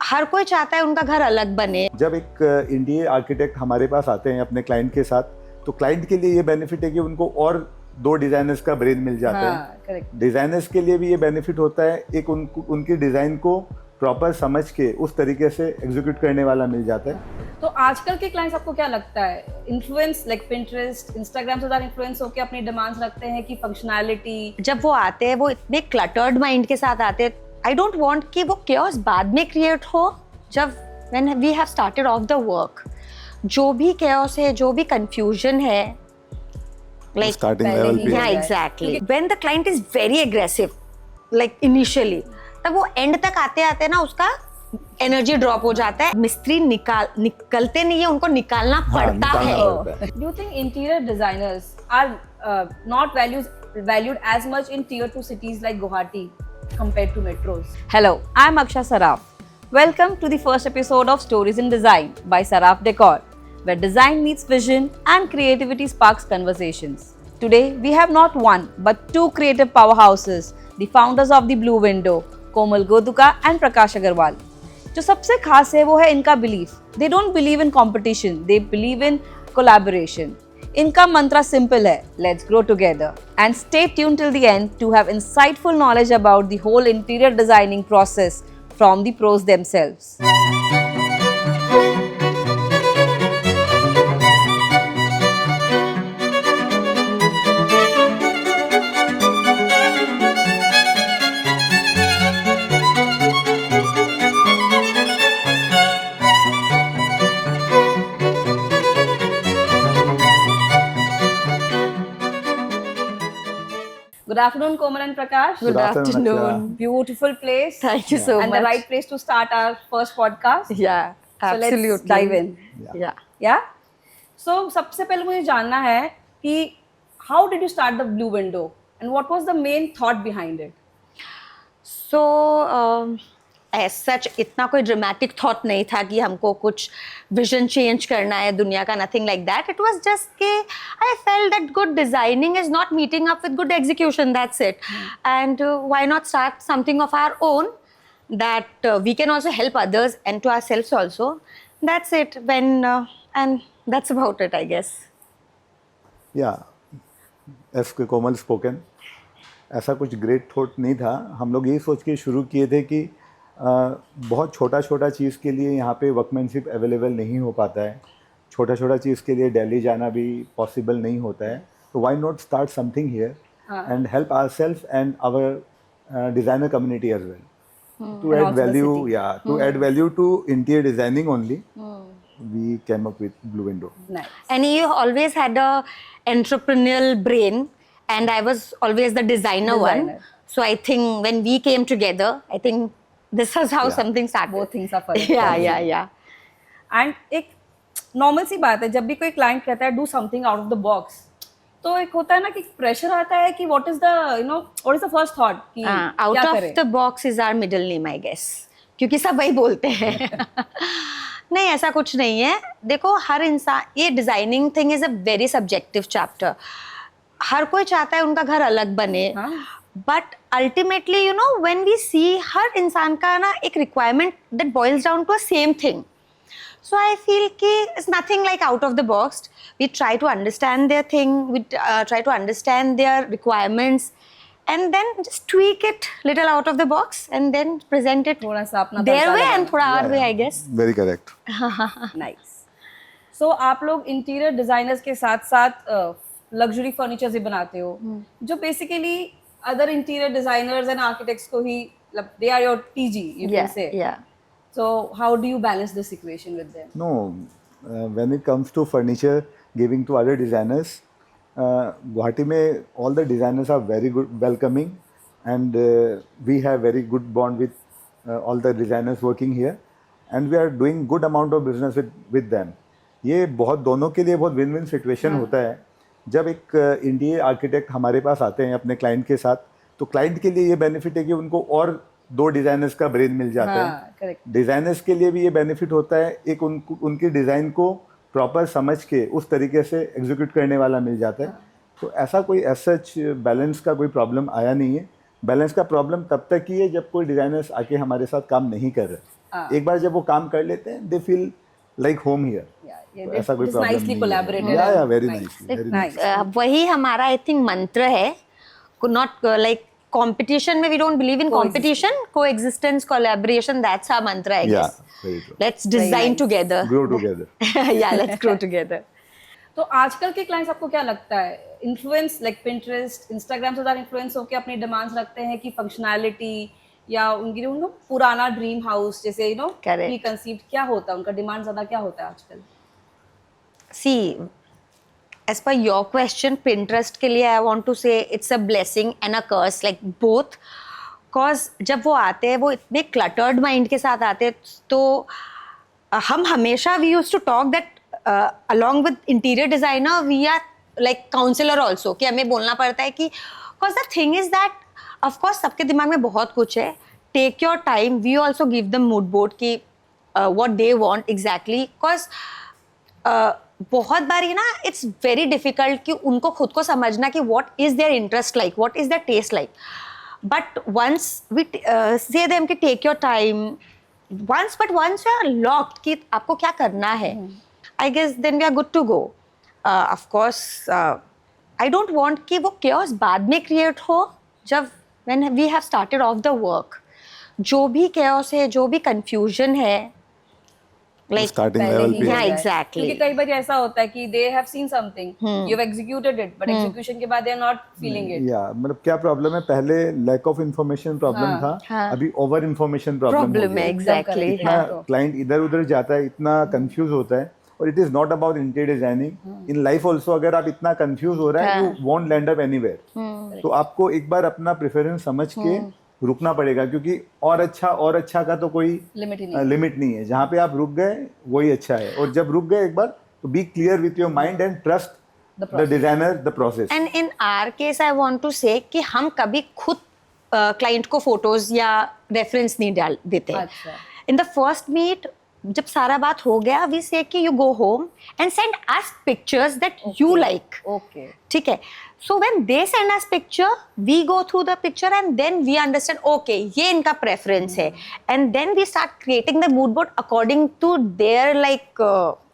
हर कोई चाहता है उनका घर अलग बने। जब एक इंडियन आर्किटेक्ट हमारे पास आते हैं अपने क्लाइंट के साथ, तो क्लाइंट के लिए ये बेनिफिट है कि उनको और 2 डिजाइनर्स का ब्रेन मिल जाता है। डिजाइनर्स के लिए भी ये बेनिफिट होता है, एक उनकी डिजाइन को प्रॉपर समझ के उस तरीके से एग्जीक्यूट करने वाला मिल जाता है। तो आजकल के क्लाइंट्स आपको क्या लगता है, इन्फ्लुएंस लाइक पिंटरेस्ट, इंस्टाग्राम से ज़्यादा इन्फ्लुएंस होकर अपनी डिमांड्स रखते हैं कि फंक्शनैलिटी? जब वो आते हैं वो इतने क्लटर्ड माइंड के साथ आते हैं। आई डोंट वांट कि वो chaos बाद में क्रिएट हो। जब when we have started off the work, जो भी chaos है, जो भी कंफ्यूजन है, like स्टार्टिंग लेवल पे, yeah, exactly, when the client is very aggressive like initially, तब वो एंड तक आते आते ना उसका एनर्जी ड्रॉप हो जाता है। मिस्त्री निकलते नहीं है, उनको निकालना पड़ता है। Do you think interior designers are not valued as much in tier 2 cities like Guwahati compared to metros? Hello, I am Aksha Saraf. Welcome to the first episode of Stories in Design by Saraf Decor, where design meets vision and creativity sparks conversations. Today, we have not one but 2 creative powerhouses, the founders of the Blue Window, Komal Goduka and Prakash Agarwal. जो सबसे खास है वो है इनका belief. They don't believe in competition, they believe in collaboration. इनका मंत्रा simple है, let's grow together. And stay tune till the end to have insightful knowledge about the whole interior designing process from the pros themselves. Good afternoon, Komal and Prakash. Good afternoon. Beautiful place. Thank you so And much. the right place to start our first podcast. Yeah, absolutely. So let's dive in. Yeah. Yeah? So सबसे पहले मुझे जानना है कि how did you start the Blue Window and what was the main thought behind it? So as such इतना कोई dramatic thought नहीं था कि हमको कुछ विजन चेंज करना है दुनिया का, nothing like that. It was just कि I felt that good designing is not meeting up with good execution, that's it. And why not start something of our own that we can also help others and to ourselves also. That's it. And that's about it, I guess. Yeah, as Komal spoken, ऐसा कुछ great thought नहीं था। हम लोग यही सोच के शुरू किए थे कि बहुत छोटा छोटा चीज़ के लिए यहाँ पे वर्कमैनशिप अवेलेबल नहीं हो पाता है, छोटा छोटा चीज़ के लिए दिल्ली जाना भी पॉसिबल नहीं होता है। तो why not start something here and help ourself and our designer community as well to add value, to add value to interior designing only. We came up with Blue Window. Nice. And you always had a entrepreneurial brain, and I was always the designer one. So I think when we came together, I think this is how something started. Both things are fun. Yeah. And एक normal सी बात है, जब भी कोई client कहता है do something out of the box, तो एक होता है ना कि प्रेशर आता है कि what is the first thought कि out of the box is our middle name, I guess, क्योंकि सब वही बोलते हैं। नहीं, ऐसा कुछ नहीं है। देखो, हर इंसान, ये designing thing is a very subjective chapter. हर कोई चाहता है उनका घर अलग बने, but ultimately when we see, हर इंसान का ना एक requirement that boils down to a same thing. So I feel कि it's nothing like out of the box. We try to understand their thing, we try to understand their requirements, and then just tweak it little out of the box and then present it थोड़ा सा अपना their way and थोड़ा our way, I guess. Very correct. Nice. So आप लोग interior designers के साथ साथ luxury furniture भी बनाते हो, जो basically other interior designers and architects को ही, they are your TG, you can say. Yeah. So how do you balance this equation with them? No, when it comes to furniture giving to other designers, Guwahati mein all the designers are very good, welcoming, and we have very good bond with all the designers working here, and we are doing good amount of business with them. ये बहुत दोनों के लिए बहुत win win situation होता है। जब एक इंडियन आर्किटेक्ट हमारे पास आते हैं अपने क्लाइंट के साथ, तो क्लाइंट के लिए ये बेनिफिट है कि उनको और 2 डिजाइनर्स का ब्रेन मिल जाता है। डिजाइनर्स के लिए भी ये बेनिफिट होता है, एक उनकी डिज़ाइन को प्रॉपर समझ के उस तरीके से एग्जीक्यूट करने वाला मिल जाता है। तो ऐसा कोई सच बैलेंस का कोई प्रॉब्लम आया नहीं है। बैलेंस का प्रॉब्लम तब तक ही है जब कोई डिज़ाइनर्स आके हमारे साथ काम नहीं कर रहे। हाँ. एक बार जब वो काम कर लेते हैं they feel like home here. ऐसा कोई प्रॉब्लम nicely नहीं collaborated है. या and very nice. Nicely, very Nice. वही हमारा आई थिंक मंत्र है. नॉट लाइक competition में we don't believe in competition, coexistence, collaboration, that's our mantra, I guess. very true. Let's design nice. together. Grow together. Yeah, let's grow together. तो आजकल के clients आपको क्या लगता है इन्फ्लुएंस लाइक पिंटरेस्ट इंस्टाग्राम से ज़्यादा इन्फ्लुएंस होकर अपनी डिमांड्स रखते हैं कि फंक्शनैलिटी या उनकी उनको पुराना ड्रीम हाउस जैसे you know Correct. Pre conceived क्या होता है उनका डिमांड ज़्यादा क्या होता है आजकल? See, as per your question, Pinterest के लिए I want to say it's a blessing and a curse, like both. Cause जब वो आते हैं वो इतने cluttered mind के साथ आते हैं तो हम हमेशा we used to talk that along with interior designer we are like counselor also कि हमें बोलना पड़ता है कि cause the thing is that of course सबके दिमाग में बहुत कुछ है. Take your time. We also give them mood board कि what they want exactly. Cause बहुत बारी ना इट्स वेरी डिफिकल्ट कि उनको खुद को समझना कि what is their interest like, what is their taste like. But once we say them कि take your time once you are locked कि आपको क्या करना है, I guess then we are good to go. Of course I don't want कि वो chaos बाद में क्रिएट हो. जब when we have started off the work जो भी chaos है, जो भी कंफ्यूजन है, like Starting पहले level ही पे. हो Yeah, जाए. exactly. क्योंकि कई बार ऐसा होता है कि they have seen something you have executed it but execution के बाद they are not feeling it. या मतलब क्या प्रॉब्लम है, पहले लैक ऑफ इंफॉर्मेशन प्रॉब्लम था, हाँ. अभी ओवर इंफॉर्मेशन प्रॉब्लम हो प्रॉब्लम है. गया. एग्जैक्टली. इतना तो. क्लाइंट इधर उधर जाता है, इतना कंफ्यूज होता है. और it is not about interior designing, in life also अगर आप इतना कंफ्यूज हो रहा है you want land up anywhere. तो आपको एक बार अपना प्रेफरेंस समझ के रुकना पड़ेगा, क्योंकि और अच्छा का तो कोई लिमिट नहीं है. जहाँ पे आप रुक गए वही अच्छा है. और जब रुक गए एक बार तो be clear with your mind and trust the designer, the process. And in our case I want to say कि हम कभी खुद क्लाइंट को फोटोज या रेफरेंस नहीं डाल देते. अच्छा. इन द फर्स्ट मीट जब सारा बात हो गया वी से कि you go home and send us pictures that you like. Okay. ठीक है. So when they send us picture, we go through the picture and then we understand, okay, ये इनका preference है, and then we start creating the mood board according to their like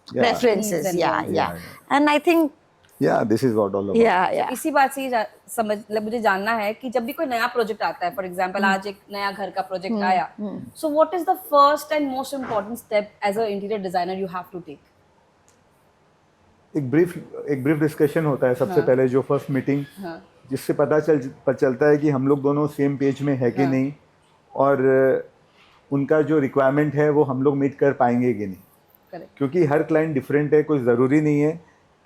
preferences. Needs and Yeah, wants. yeah. And I think, या this is what all about. yeah. इसी बात से ही समझ मतलब मुझे जानना है कि जब भी कोई नया प्रोजेक्ट आता है, फॉर एग्जांपल आज एक नया घर का प्रोजेक्ट आया, so what is the first and most important step as a interior designer you have to take? एक ब्रीफ डिस्कशन होता है सबसे पहले, जो फर्स्ट मीटिंग, जिससे पता चलता है कि हम लोग दोनों सेम पेज में है कि नहीं, और उनका जो रिक्वायरमेंट है वो हम लोग मीट कर पाएंगे कि नहीं. करेक्ट. क्योंकि हर क्लाइंट डिफरेंट है. कोई ज़रूरी नहीं है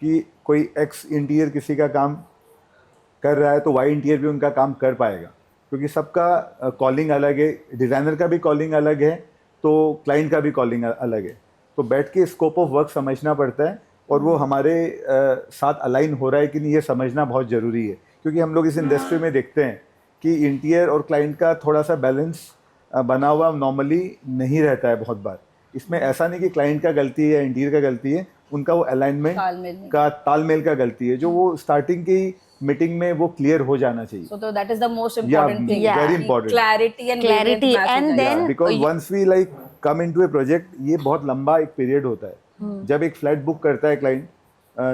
कि कोई एक्स इंटीरियर किसी का काम कर रहा है तो वाई इंटीरियर भी उनका काम कर पाएगा, क्योंकि सबका कॉलिंग अलग है. डिज़ाइनर का भी कॉलिंग अलग है तो क्लाइंट का भी कॉलिंग अलग है. तो बैठ के स्कोप ऑफ वर्क समझना पड़ता है, और वो हमारे साथ अलाइन हो रहा है कि नहीं ये समझना बहुत ज़रूरी है. क्योंकि हम लोग इस इंडस्ट्री में देखते हैं कि इंटीरियर और क्लाइंट का थोड़ा सा बैलेंस बना हुआ नॉर्मली नहीं रहता है बहुत बार. इसमें ऐसा नहीं कि क्लाइंट का गलती है या इंटीरियर का गलती है, उनका वो अलाइनमेंट का तालमेल का गलती है, जो वो स्टार्टिंग की मीटिंग में वो क्लियर हो जाना चाहिए. So that is the most important thing. Yeah. Very important. Clarity and Clarity wavelength match and हो जाए. then because once we like come into a project, ये बहुत लंबा एक पीरियड होता है. जब एक फ्लैट बुक करता है क्लाइंट,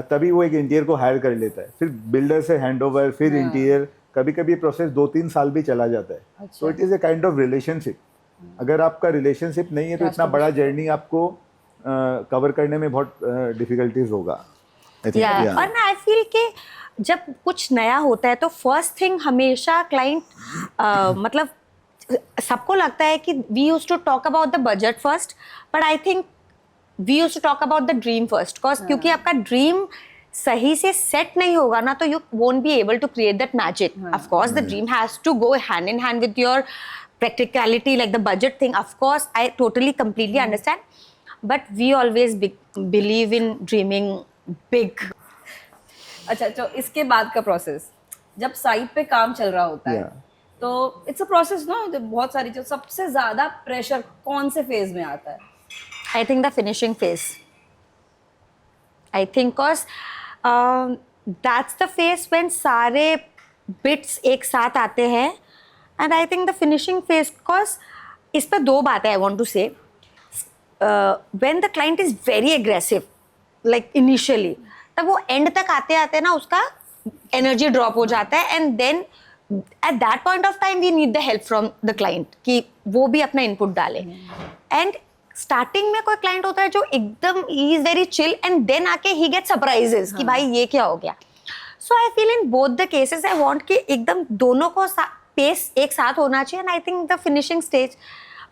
तभी वो एक इंटीरियर को हायर कर लेता है, फिर बिल्डर से हैंडओवर, फिर इंटीरियर. कभी कभी प्रोसेस 2-3 साल भी चला जाता है. तो it is a kind of relationship. अगर आपका रिलेशनशिप नहीं है तो इतना बड़ा जर्नी आपको कवर करने में बहुत डिफिकल्टीज होगा. Yeah. और ना आई फील कि जब कुछ नया होता है तो फर्स्ट थिंग हमेशा क्लाइंट मतलब सबको लगता है कि we used to talk about the budget first, but I think we used to talk about the dream first. क्योंकि आपका ड्रीम सही से सेट नहीं होगा ना तो you won't be able to create that magic. Of course the dream has to go hand in hand with your practicality, like the budget thing. Of course, I totally completely understand, but we always believe in dreaming big. अच्छा, तो इसके बाद का process जब site पे काम चल रहा होता है, तो इट्स अ प्रोसेस ना. बहुत सारी जो सबसे ज्यादा प्रेशर कौन से फेज में आता है? I think the finishing phase. I think cause that's the phase when सारे bits एक साथ आते हैं. And I think the finishing phase, cause इस पर 2 बातें I want to say. When the client is very aggressive like initially, तब वो एंड तक आते आते ना उसका एनर्जी ड्रॉप हो जाता है, and then at that point of time we need the help from the client कि वो भी अपना इनपुट डाले. एंड स्टार्टिंग में कोई क्लाइंट होता है जो एकदम ही is very chill, and then आके ही गेट सरप्राइजेस कि भाई ये क्या हो गया. So I feel in both the cases I want कि एकदम दोनों को पेस एक साथ होना चाहिए, and I think the finishing stage.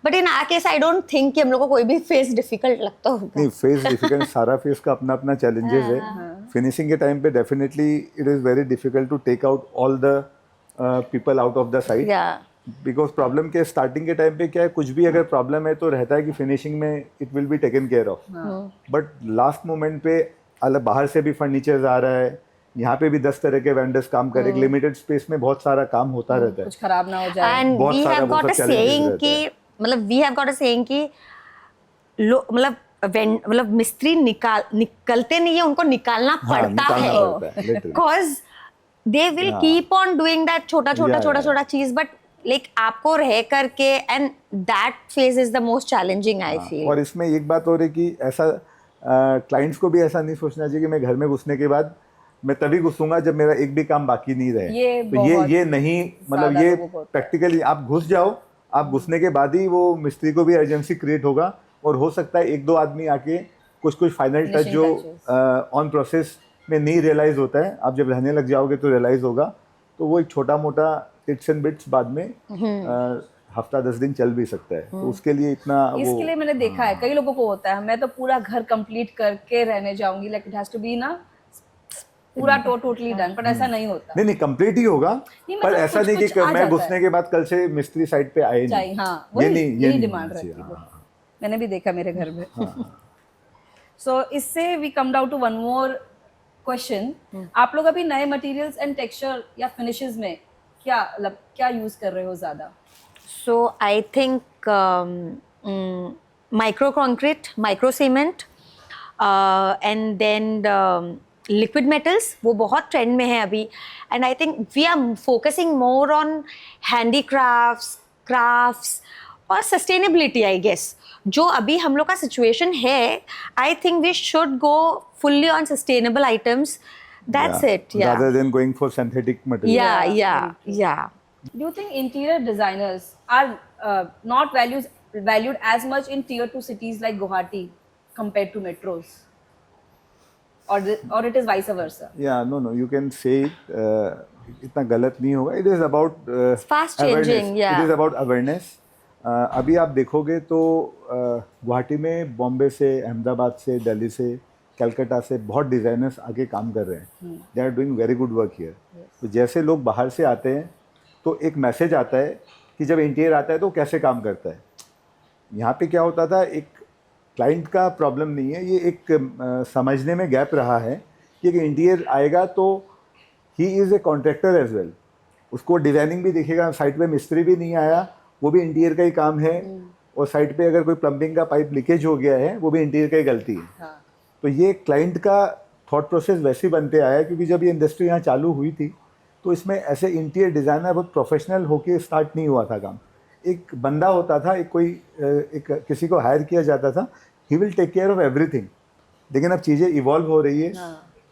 But in our case I don't think कि हम लोग को कोई भी फेस डिफिकल्ट लगता होगा. नहीं, फेस डिफिकल्ट, सारा फेस का अपना अपना चैलेंजेस है. फिनिशिंग के टाइम पे definitely it is very difficult to take out all the people out of the site, because problem के स्टार्टिंग के टाइम पे क्या है, कुछ भी अगर प्रॉब्लम है तो रहता है कि फिनिशिंग में it will be taken care of. But last moment पे अलग बाहर से भी फर्नीचर्स आ रहा है, यहाँ पे भी 10 तरह के वेंडर्स काम कर रहे हैं, लिमिटेड स्पेस में बहुत सारा काम होता रहता है, कुछ खराब ना हो जाए. एंड बहुत वी सारा हैव बहुत गॉट अ challenges सेइंग रहता कि है. मतलब we have got a saying कि मतलब मिस्त्री निकलते नहीं है, उनको निकालना हाँ, पड़ता निकालना है, पड़ता है, literally. Because they will Yeah. Keep on doing that छोटा Yeah, yeah. छोटा चीज, बट लाइक आपको रह करके, and that phase is the most challenging I feel. और इसमें एक बात और है कि ऐसा क्लाइंट्स को भी ऐसा नहीं सोचना चाहिए कि मैं घर में घुसने के बाद मैं तभी घुसूंगा जब मेरा एक भी काम बाकी नहीं रहे. ये तो ये नहीं, मतलब ज्यादा ये लोगों को होता है. प्रैक्टिकली आप घुस जाओ, आप घुसने के बाद ही वो मिस्त्री को भी अर्जेंसी क्रिएट होगा, और हो सकता है एक दो आदमी आके कुछ फाइनल टच Finishing जो touches. ऑन प्रोसेस में नहीं रियलाइज होता है, आप जब रहने लग जाओगे तो रियलाइज होगा. तो वो एक छोटा मोटा टिप्स एंड बिट्स बाद में हफ्ता 10 दिन चल भी सकता है. तो उसके लिए इतना इसके लिए मैंने देखा है कई लोगों को होता है, मैं तो पूरा घर कंप्लीट करके रहने जाऊंगी, like it has to be ना पूरा टोटली डन, पर ऐसा नहीं होता. नहीं कंप्लीट ही होगा, नहीं, पर मतलब ऐसा नहीं कुछ कि आ मैं जाता घुसने है. के बाद कल से मिस्त्री साइड पे आए चाहिए, नहीं. हाँ, ये वही नहीं डिमांड रहती है. मैंने भी देखा मेरे घर में. सो इससे we come down to one more question. आप लोग अभी नए मटेरियल्स एंड टेक्सचर या फिनिशेस में क्या यूज कर रहे हो ज्यादा? So I think micro concrete, micro cement, and then liquid metals वो बहुत ट्रेंड में है अभी. And I think we are focusing more on handicrafts, crafts और sustainability I guess. जो अभी हम लोग का सिचुएशन है, I think we should go fully on sustainable items. That's it. Yeah. Rather than going for synthetic material. Yeah. Do you think interior designers are not valued as much in tier 2 cities like Guwahati compared to metros, or it is vice versa? Yeah, no, you can say it. इतना गलत नहीं होगा. It is about Fast changing, awareness. yeah. It is about awareness. अभी आप देखोगे तो गुवाहाटी में बॉम्बे से, अहमदाबाद से, दिल्ली से, कलकत्ता से बहुत डिज़ाइनर्स आके काम कर रहे हैं. They are doing very good work here. तो जैसे लोग बाहर से आते हैं तो एक मैसेज आता है कि जब इंटीरियर आता है तो कैसे काम करता है. यहाँ पे क्या होता था, एक क्लाइंट का प्रॉब्लम नहीं है, ये एक समझने में गैप रहा है कि एक इंटीरियर आएगा तो he is a contractor as well. उसको डिज़ाइनिंग भी दिखेगा, साइट पे मिस्त्री भी नहीं आया, वो भी इंटीरियर का ही काम है, और साइट पे अगर कोई प्लम्बिंग का पाइप लीकेज हो गया है वो भी इंटीरियर का ही गलती है. हाँ. तो ये क्लाइंट का थॉट प्रोसेस वैसे ही बनते आया, क्योंकि जब ये इंडस्ट्री यहाँ चालू हुई थी तो इसमें ऐसे इंटीरियर डिज़ाइनर बहुत प्रोफेशनल होके स्टार्ट नहीं हुआ था काम. एक बंदा होता था, एक किसी को हायर किया जाता था, he will take care of everything. लेकिन अब चीज़ें इवॉल्व हो रही है,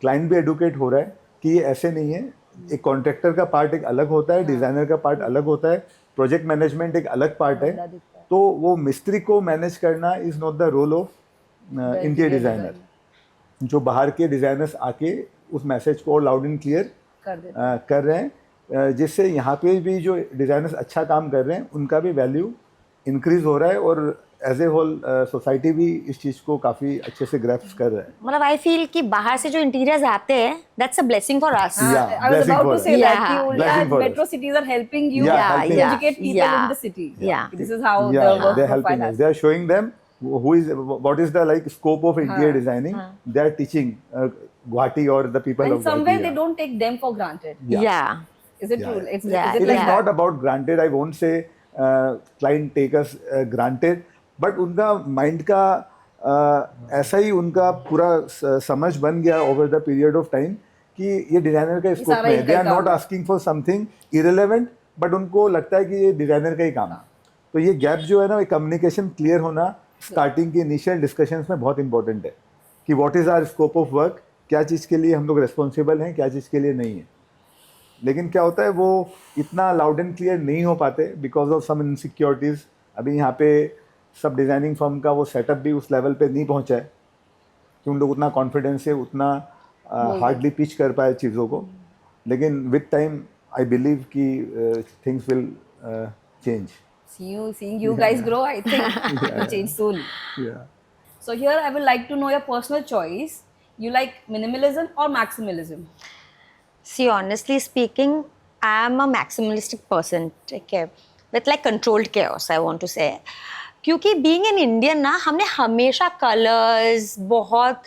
क्लाइंट भी एडुकेट हो रहा है कि ये ऐसे नहीं है. एक कॉन्ट्रैक्टर का पार्ट एक अलग होता है, डिज़ाइनर का पार्ट अलग होता है, प्रोजेक्ट मैनेजमेंट एक अलग पार्ट है. तो वो मिस्त्री को मैनेज करना is not the role of interior designer. जो बाहर के डिज़ाइनर्स आके उस मैसेज को और लाउड एंड क्लियर कर रहे हैं, जिससे यहाँ पे भी जो डिज़ाइनर्स अच्छा काम कर रहे हैं उनका भी वैल्यू इंक्रीज हो रहा है, और एज ए होल सोसाइटी भी इस चीज़ को काफ़ी अच्छे से ग्रैस्प कर रहा है. मतलब आई फील कि बाहर से जो इंटीरियर्स आते हैं, that's a blessing for us. Yeah, I was blessing about for to us. say that Yeah. कि Blessing for metro us. cities are helping you Yeah, to helping us. educate people Yeah. in the city. Yeah. This is how the Yeah, work they're profile helping us. has. They are showing them what is the like scope of interior designing. They are teaching Guwahati or the people And of somewhere Guwahati. they don't take them for granted. Yeah. Is it Yeah, true? yeah. It's, Yeah. is It it is like not that? about granted. I won't say client take us granted, but उनका mind का ऐसा ही उनका पूरा समझ बन गया over the period of time कि ये डिजाइनर का स्कोप में है. They are not asking for something irrelevant, but उनको लगता है कि ये डिजाइनर का ही काम है. तो ये गैप जो है ना, कम्युनिकेशन क्लियर होना स्टार्टिंग की इनिशियल डिस्कशंस में बहुत इंपॉर्टेंट है कि what is our scope of work, क्या चीज़ के लिए हम लोग रिस्पॉन्सिबल हैं, क्या चीज़ के लिए नहीं है। लेकिन क्या होता है वो इतना लाउड एंड क्लियर नहीं हो पाते बिकॉज ऑफ सम इनसिक्योरिटीज़। अभी यहाँ पे सब डिज़ाइनिंग फर्म का वो सेटअप भी उस लेवल पे नहीं पहुँचा है कि उन लोग उतना कॉन्फिडेंस से उतना हार्डली पिच कर पाए चीज़ों को। लेकिन विद टाइम आई बिलीव कि things will change. Seeing you guys grow, I think it will change soon. Yeah. So here I would like to know your personal choice. You like minimalism or maximalism? See, honestly speaking, I am a maximalistic person, okay, with like controlled chaos, I want to say. क्योंकि being an Indian ना, हमने हमेशा colors, बहुत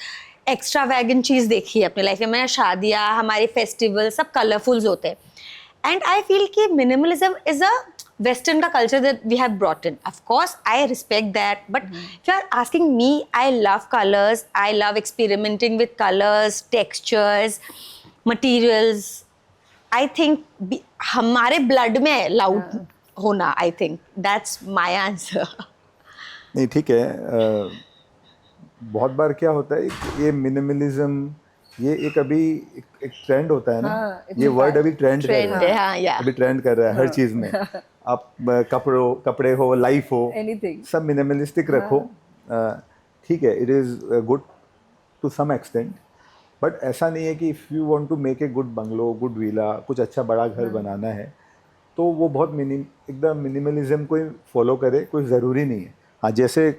extravagant चीज़ देखी है अपनी life में। हमारी शादियाँ, हमारे फेस्टिवल सब कलरफुल्स होते हैं। And I feel कि minimalism is a Western का culture that we have brought in. Of course, I respect that. But if you are asking me, I love colors. I love experimenting with colors, textures, materials. I think हमारे blood में है loud होना. I think that's my answer. नहीं ठीक है। बहुत बार क्या होता है ये मिनिमलिज्म ये एक अभी एक ट्रेंड होता है ना। ये वर्ड अभी ट्रेंड कर रहा है। हाँ, yeah. अभी ट्रेंड कर रहा है हर चीज़ में। आप कपड़े हो, लाइफ हो, Anything. सब मिनिमलिस्टिक रखो। ठीक है, it is good to some extent, but ऐसा नहीं है कि if you want to make a good bungalow, good villa, कुछ अच्छा बड़ा घर बनाना है तो वो बहुत एकदम मिनिमलिज्म को ही फॉलो करे, कोई ज़रूरी नहीं है। हाँ, जैसे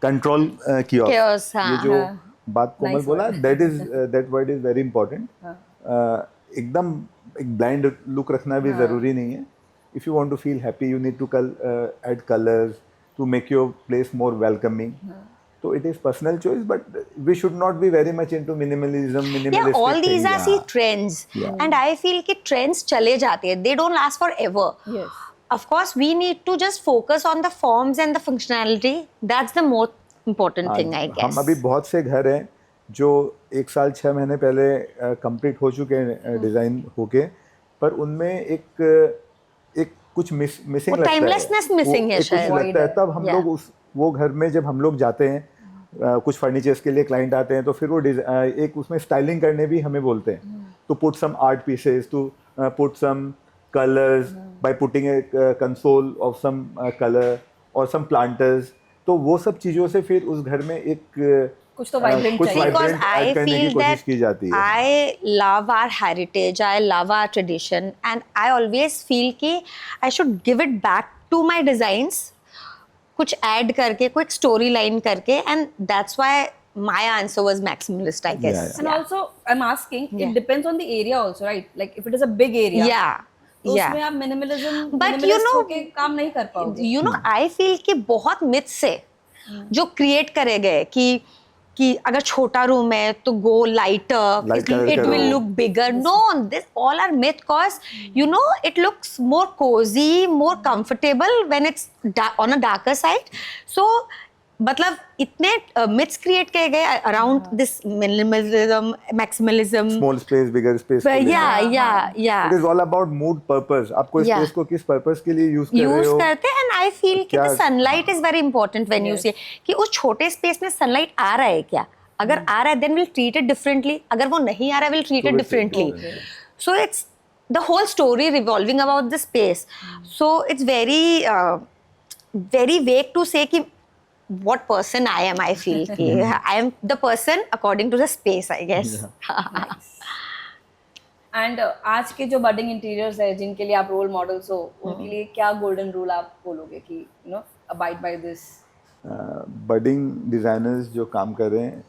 कंट्रोल Chaos, हाँ, ये जो बात कोमल Nice बोला, that word is very important. एकदम एक ब्लाइंड लुक रखना भी ज़रूरी नहीं है। If you want to feel happy you need to add colours to make your place more welcoming. So it is personal choice, but we should not be very much into minimalism, minimalistic Yeah, all these thing, are see trends. Yeah. And I feel कि trends चले जाते हैं. They don't last forever. Yes. Of course, we need to just focus on the forms and the functionality. That's the most important thing, I guess. हम अभी बहुत से घर हैं जो 1 साल 6 महीने पहले कंप्लीट हो चुके हैं डिज़ाइन होके, पर उनमें एक कुछ मिसिंग लगता है। timelessness missing है कुछ शायद। लगता है। तब हम Yeah. लोग वो घर में जब हम लोग जाते हैं, कुछ फर्नीचर्स के लिए क्लाइंट आते हैं तो फिर वो एक उसमें स्टाइलिंग करने भी हमें बोलते हैं to put some art pieces, to put some colours by putting a console of some colour और सम प्लांटर्स। तो वो सब चीज़ों से फिर उस घर में एक कुछ तो vibrant कुछ चाहिए। Because vibrant I add करने की feel कोशिश that की जाती है। I love our heritage, I love our tradition, and I always feel कि I should give it back to my designs. कुछ ऐड करके, कोई स्टोरी लाइन करके, and that's why my answer was maximalist, I guess. Yeah, And also, I'm asking, Yeah. it depends on the area also, right? Like if it is a big area, Yeah. तो Yeah. उसमें आप minimalism, But you minimalist know- होके काम नहीं कर पाओगे। You know, I feel कि बहुत myths है जो क्रिएट करे गए कि अगर छोटा रूम है तो गो lighter, Light color it will करो। look bigger. No, this all are myth cause you know it looks more cozy, more comfortable when it's on a darker side. So मतलब इतने myths क्रिएट किए गए around this minimalism, maximalism. Small space, bigger space. But yeah. It is all about mood purpose. आपको Yeah. Space को किस purpose के लिए use कर रहे यूज हो। करते हैं एंड आई फील कि क्या- sunlight is very important when you see कि उस छोटे स्पेस में सनलाइट आ रहा है क्या, अगर आ रहा है then will treat it differently, अगर वो नहीं आ रहा है will treat it will treat differently. it so it's the whole story revolving about the space. So it's very vague to say कि what person I am. I feel कि I am the person according to the space, I guess. And आज के जो budding interiors है जिनके लिए आप role models हो, उनके लिए क्या गोल्डन रूल आप बोलोगे कि you know abide by this? Budding designers जो काम कर रहे हैं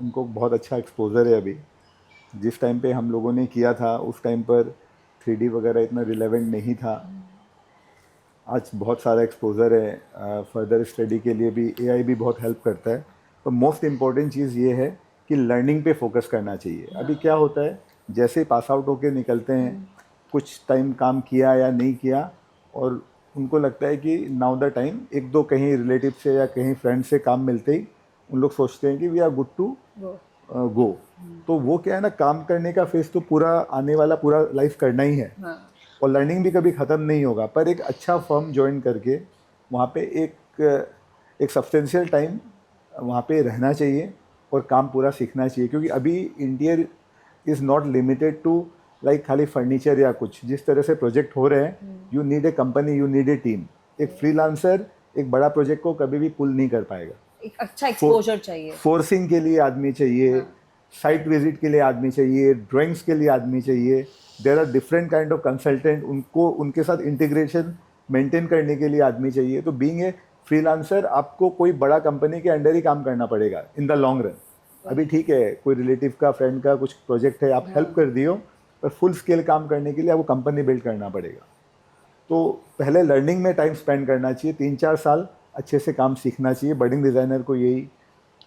उनको बहुत अच्छा एक्सपोजर है अभी। जिस टाइम पे हम लोगों ने किया था उस टाइम पर 3D वगैरह इतना रिलेवेंट नहीं था। आज बहुत सारा एक्सपोजर है। फर्दर स्टडी के लिए भी AI भी बहुत हेल्प करता है। तो मोस्ट इम्पॉर्टेंट चीज़ ये है कि लर्निंग पे फोकस करना चाहिए। अभी क्या होता है, जैसे ही पास आउट होके निकलते हैं, कुछ टाइम काम किया या नहीं किया और उनको लगता है कि नाउ द टाइम, एक दो कहीं रिलेटिव से या कहीं फ्रेंड से काम मिलते ही उन लोग सोचते हैं कि we are good to go. तो वो क्या है ना, काम करने का फेज तो पूरा आने वाला पूरा लाइफ करना ही है और लर्निंग भी कभी ख़त्म नहीं होगा। पर एक अच्छा फर्म ज्वाइन करके वहाँ पे एक एक सब्सटेंशियल टाइम वहाँ पे रहना चाहिए और काम पूरा सीखना चाहिए, क्योंकि अभी interior is not limited to like खाली फर्नीचर या कुछ। जिस तरह से प्रोजेक्ट हो रहे हैं, you need a company, you need a team. एक फ्रीलांसर एक बड़ा प्रोजेक्ट को कभी भी पुल नहीं कर पाएगा। एक अच्छा एक्सपोजर चाहिए। फोर्सिंग के लिए आदमी चाहिए, साइट विजिट के लिए आदमी चाहिए, ड्राइंग्स के लिए आदमी चाहिए। There are different kind of consultant, उनको उनके साथ इंटीग्रेशन मेंटेन करने के लिए आदमी चाहिए। तो बीइंग ए फ्रीलांसर आपको कोई बड़ा कंपनी के अंडर ही काम करना पड़ेगा इन द लॉन्ग रन। अभी ठीक है, कोई रिलेटिव का, फ्रेंड का कुछ प्रोजेक्ट है, आप हेल्प कर दियो, पर फुल स्केल काम करने के लिए आपको कंपनी बिल्ड करना पड़ेगा। तो पहले लर्निंग में टाइम स्पेंड करना चाहिए, 3-4 साल अच्छे से काम सीखना चाहिए। बडिंग डिज़ाइनर को यही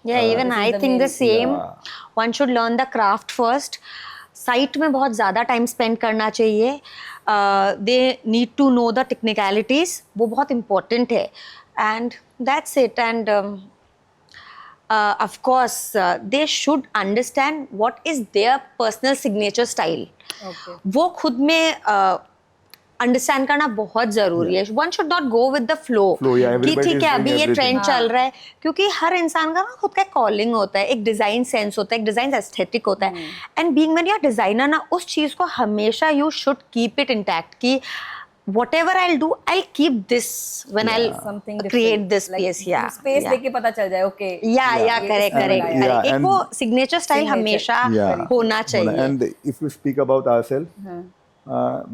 Yeah, even I think the same. Yeah. One should learn the craft first. Site में बहुत ज़्यादा टाइम स्पेंड करना चाहिए. They need to know the technicalities, वो बहुत इम्पोर्टेंट है. And that's it. And of course they should understand what is their personal signature style. Okay. वो खुद में अंडरस्टैंड करना बहुत जरूरी है. One should not go with the flow कि everybody ठीक is है doing अभी ये everything. ट्रेंड चल रहा है, क्योंकि हर इंसान का ना खुद का कॉलिंग होता है, एक डिजाइन सेंस होता है, एक डिजाइन एस्थेटिक होता है. And being when you are designer ना, उस चीज को हमेशा you should keep it intact कि whatever I'll do, I'll keep this when I'll Something create different. this Like, piece. Yeah, space yeah. देके पता चल जाए. ओके. या करेक्ट And- करेक्ट. yeah, एक and- वो सिग्नेचर स्टाइल Signature. हमेशा Yeah. होना चाहिए. And if you speak about ourself,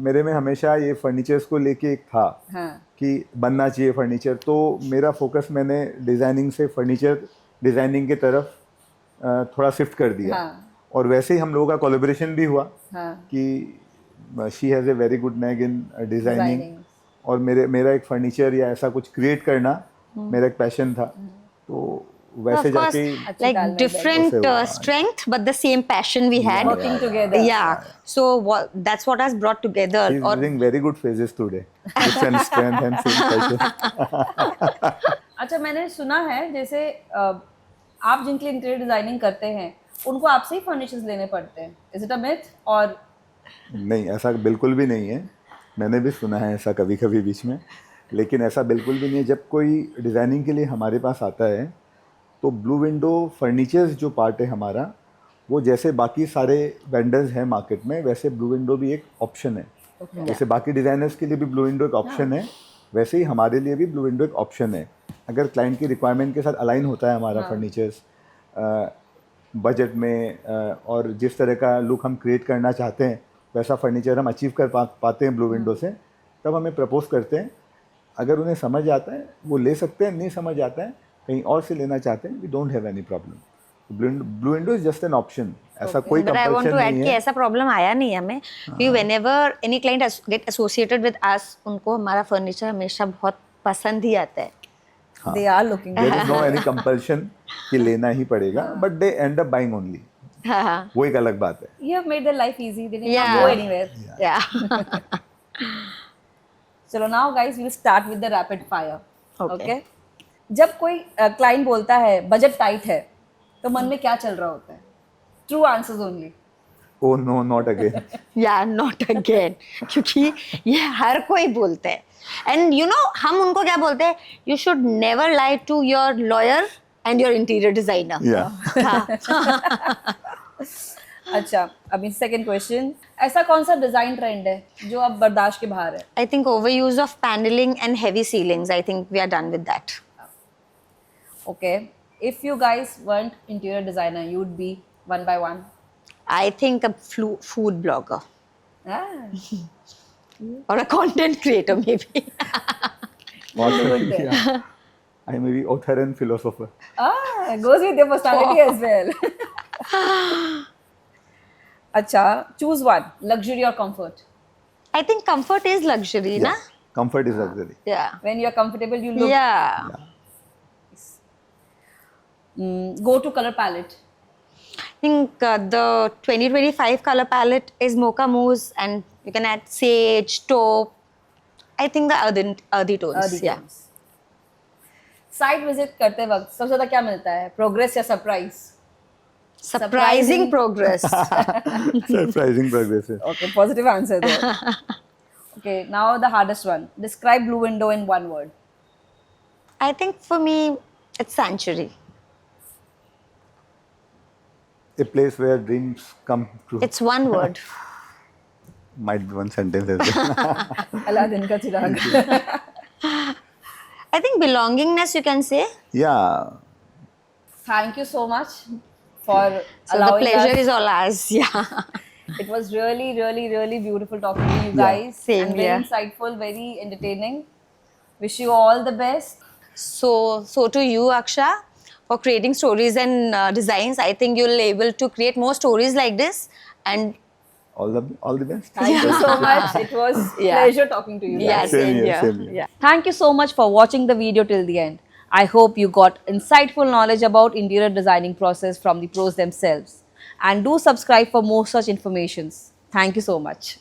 मेरे में हमेशा ये फर्नीचर्स को लेके एक था हाँ. कि बनना चाहिए फर्नीचर। तो मेरा फोकस मैंने डिज़ाइनिंग से फर्नीचर डिज़ाइनिंग की तरफ थोड़ा शिफ्ट कर दिया. हाँ. और वैसे ही हम लोगों का कोलैबोरेशन भी हुआ हाँ. कि she has a very good neck in designing, Designing. और मेरा एक फर्नीचर या ऐसा कुछ क्रिएट करना मेरा एक पैशन था. तो वैसे Of course, जाके like डालना है different वैसे हुआ. strength, but the same passion we had. Working together. Yeah. So that's what has brought together. He's और using very good phrases today. Different strength and same passion. अच्छा, मैंने सुना है जैसे आप जिनके लिए इंटीरियर डिजाइनिंग करते हैं उनको आपसे ही फर्नीचर्स लेने पड़ते हैं. Is it a myth? और नहीं, ऐसा बिल्कुल भी नहीं है. मैंने भी सुना है ऐसा कभी कभी बीच में, लेकिन ऐसा बिल्कुल भी नहीं है. जब कोई डिज़ाइनिंग के लिए हमारे पास आता है तो ब्लू विंडो फर्नीचर्स जो पार्ट है हमारा, वो जैसे बाकी सारे वेंडर्स हैं मार्केट में, वैसे ब्लू विंडो भी एक ऑप्शन है. जैसे बाकी डिज़ाइनर्स के लिए भी ब्लू विंडो एक ऑप्शन है, वैसे ही हमारे लिए भी ब्लू विंडो एक ऑप्शन है. अगर क्लाइंट की रिक्वायरमेंट के साथ अलाइन होता है हमारा फर्नीचर्स बजट में, और जिस तरह का लुक हम क्रिएट करना चाहते हैं वैसा फर्नीचर हम अचीव कर पाते हैं ब्लू विंडो से, तब हमें प्रपोज करते हैं. अगर उन्हें समझ आता है वो ले सकते हैं, नहीं समझ आता है कहीं और से लेना चाहते हैं, we don't have any problem. Blue window is just an option. ऐसा कोई but I want compulsion to add नहीं कि है. ऐसा प्रॉब्लम आया नहीं है हमें, क्योंकि whenever any client get associated with us, उनको हमारा फर्नीचर हमेशा बहुत पसंद ही आता है. They are looking. There is no any compulsion कि लेना ही पड़ेगा, but they end up buying only. हाँ. वो एक अलग बात है. You have made their life easy. They Yeah. Don't go anywhere. Yeah. चलो now guys, we will start with the rapid fire. Okay. Okay. जब कोई क्लाइंट बोलता है बजट टाइट है, तो मन में क्या चल रहा होता है? True answers only. Oh no, not again. या नॉट अगेन. क्योंकि ये हर कोई बोलते हैं. एंड यू नो हम उनको क्या बोलते हैं, you should never lie to your lawyer and your interior designer. या अच्छा, अभी सेकंड क्वेश्चन. ऐसा कौन सा डिजाइन ट्रेंड है जो अब बर्दाश्त के बाहर है? I think overuse of paneling and heavy ceilings. I think we are done with that. Okay. If you guys weren't interior designer, you'd be one by one. I think a food blogger Ah, or a content creator maybe. good there. Yeah. I may be author and philosopher. Goes with your personality as well. अच्छा, choose one. Luxury or comfort? I think comfort is luxury, na? Comfort is luxury. Yeah. When you're comfortable, you look. Yeah. Go to color palette. I think the 2025 color palette is mocha mousse, and you can add sage, taupe. I think the earthy tones. Earthy Yeah. tones. Site visit करते वक्त सबसे ज़्यादा क्या मिलता है? Progress या surprise? Surprising progress. Surprising progress. Okay, positive answer there. Okay, now the hardest one. Describe Blue Window in one word. I think for me, it's Sanctuary. A place where dreams come true. It's one word. Might be one sentence as well. Aladdin ka chirag. I think belongingness, you can say. Yeah. Thank you so much for So the allowing pleasure us. is all ours. Yeah. It was really, really, really beautiful talking to you Yeah. guys. Same and here. very insightful, very entertaining. Wish you all the best. So to you, Aksha, for creating stories and designs. I think you'll able to create more stories like this. And All the best. Thank you so much. It was Yeah. pleasure talking to you guys. yeah, Same here, here. same here. Yeah. Thank you so much for watching the video till the end. I hope you got insightful knowledge about interior designing process from the pros themselves. And do subscribe for more such informations. Thank you so much.